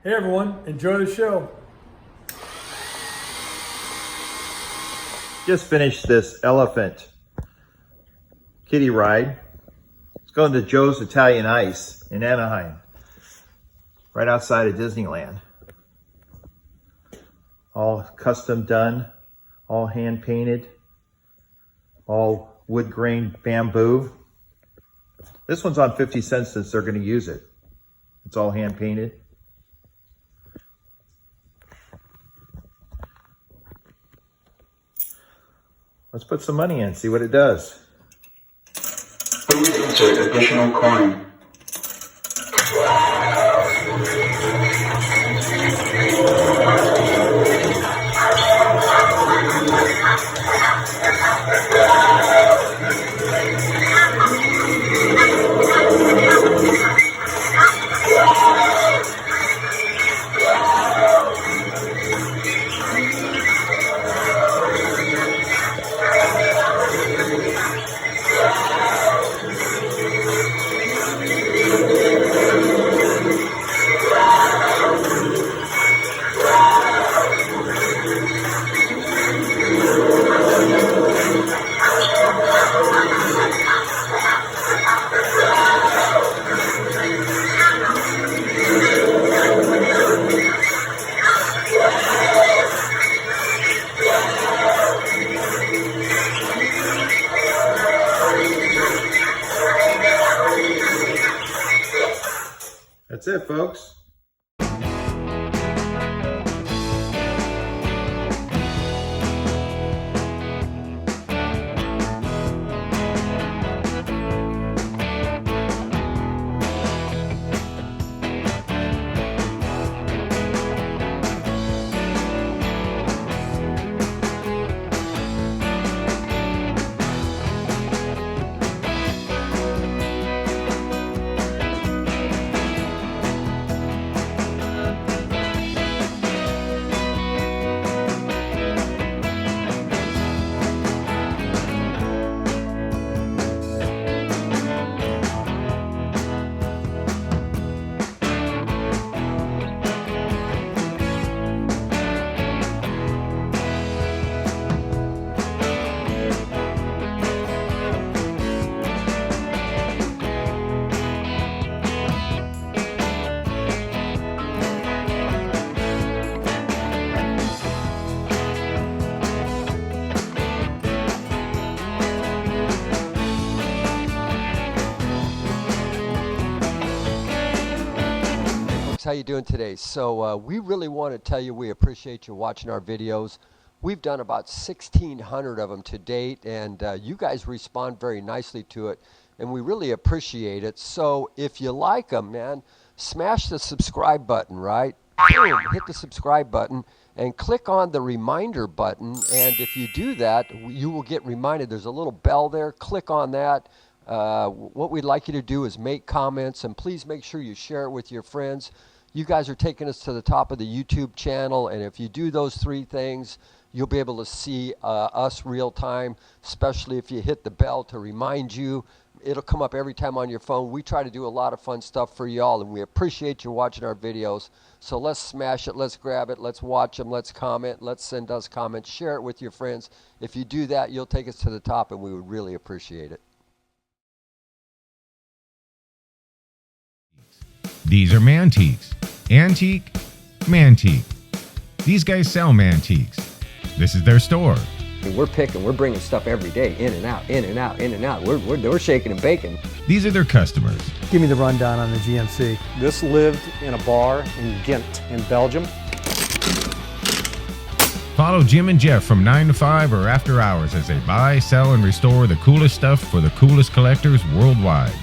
Hey everyone, enjoy the show. Just finished this elephant kiddie ride. It's going to Joe's Italian Ice in Anaheim, right outside of Disneyland. All custom done, all hand painted, all wood grain bamboo. This one's on 50 cents since they're going to use it. It's all hand painted. Let's put some money in, see what it does. Please insert additional coin. That's it, folks. How you doing today? So we really want to tell you we appreciate you watching our videos. We've done about 1,600 of them to date, and you guys respond very nicely to it, and we really appreciate it. So if you like them, man, smash the subscribe button, right? Boom, hit the subscribe button and click on the reminder button, and if you do that, you will get reminded. There's a little bell there. Click on that. What we'd like you to do is make comments, and please make sure you share it with your friends. You guys are taking us to the top of the YouTube channel, and if you do those three things, you'll be able to see us real time, especially if you hit the bell to remind you. It'll come up every time on your phone. We try to do a lot of fun stuff for y'all, and we appreciate you watching our videos. So let's smash it, let's grab it, let's watch them, let's comment, let's send us comments, share it with your friends. If you do that, you'll take us to the top, and we would really appreciate it. These are Mantiques. Antique, Mantique. These guys sell Mantiques. This is their store. We're bringing stuff every day, in and out, in and out, in and out. We're shaking and baking. These are their customers. Give me the rundown on the GMC. This lived in a bar in Ghent in Belgium. Follow Jim and Jeff from 9 to 5 or after hours as they buy, sell, and restore the coolest stuff for the coolest collectors worldwide.